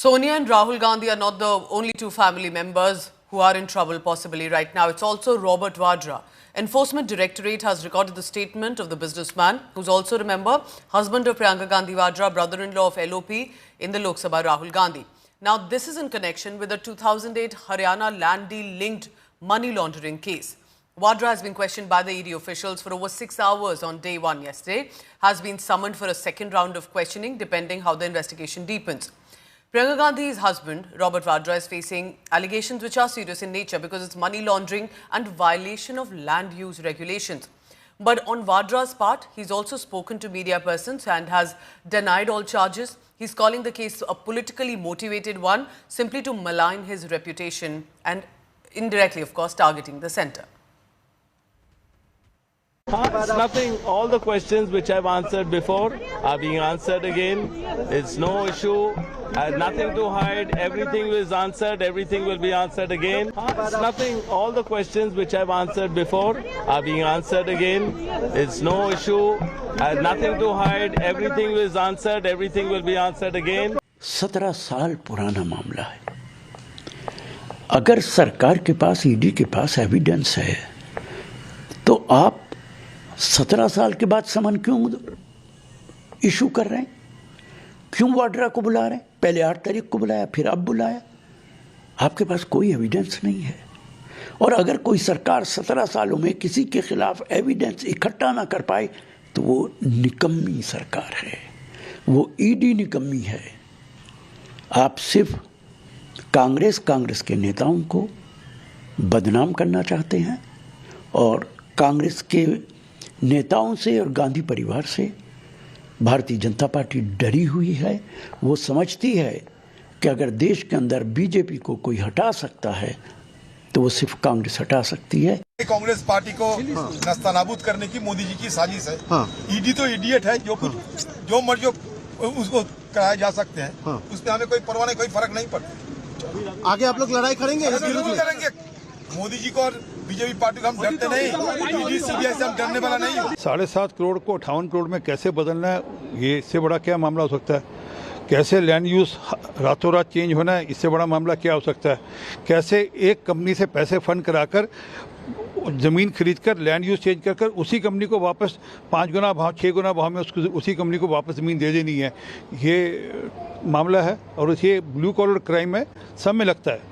Sonia and Rahul Gandhi are not the only two family members who are in trouble possibly right now. It's also Robert Vadra. Enforcement Directorate has recorded the statement of the businessman, who's also, remember, husband of Priyanka Gandhi Vadra, brother-in-law of LOP in the Lok Sabha, Rahul Gandhi. Now, this is in connection with the 2008 Haryana land deal linked money laundering case. Vadra has been questioned by the ED officials for over 6 hours on day one yesterday, has been summoned for a second round of questioning depending how the investigation deepens. Priyanka Gandhi's husband, Robert Vadra, is facing allegations which are serious in nature because it's money laundering and violation of land use regulations. But on Vadra's part, he's also spoken to media persons and has denied all charges. He's calling the case a politically motivated one, simply to malign his reputation and indirectly, of course, targeting the centre. It's nothing. All the questions which I've answered before are being answered again. It's no issue. I have nothing to hide. Everything is answered. Everything will be answered again. It's nothing. All the questions which I've answered before are being answered again. It's no issue. I have nothing to hide. Everything is answered. Everything will be answered again. 17 साल पुराना मामला है। अगर सरकार के पास, ED के पास evidence है, तो आप 17 साल के बाद समन क्यों इशू कर रहे हैं? क्यों वाड्रा को बुला रहे हैं? पहले 8 तारीख को बुलाया, फिर अब बुलाया। आपके पास कोई एविडेंस नहीं है। और अगर कोई सरकार 17 सालों में किसी के खिलाफ एविडेंस इकट्ठा ना कर पाए, तो वो निकम्मी सरकार है, वो ईडी निकम्मी है। आप सिर्फ कांग्रेस के नेताओं को बदनाम करना चाहते हैं और कांग्रेस के नेताओं से और गांधी परिवार से भारतीय जनता पार्टी डरी हुई है। वो समझती है कि अगर देश के अंदर बीजेपी को कोई हटा सकता है तो वो सिर्फ कांग्रेस हटा सकती है। कांग्रेस पार्टी को नस्तानाबूद करने की मोदी जी की साजिश है। ईडी तो इडियट है, जो मर्जी उसको कराया जा सकते हैं। उसमें हमें कोई परवाह नहीं, कोई फर्क नहीं पड़ता। आगे आप लोग लड़ाई करेंगे? बिल्कुल करेंगे। मोदी जी को और बीजेपी पार्टी को हम डरते नहीं, ईडी सीबीआई से हम डरने वाला नहीं हूँ। 7.5 करोड़ को 58 करोड़ में कैसे बदलना है, ये इससे बड़ा क्या मामला हो सकता है? कैसे लैंड यूज रातों रात चेंज होना है, इससे बड़ा मामला क्या हो सकता है? कैसे एक कंपनी से पैसे फंड कराकर ज़मीन खरीद कर लैंड यूज चेंज कर उसी कंपनी को वापस 5 गुना भाव 6 गुना भाव में उसको उसी कंपनी को वापस ज़मीन दे देनी है, ये मामला है। और ये ब्लू कॉलर क्राइम है, सब में लगता है।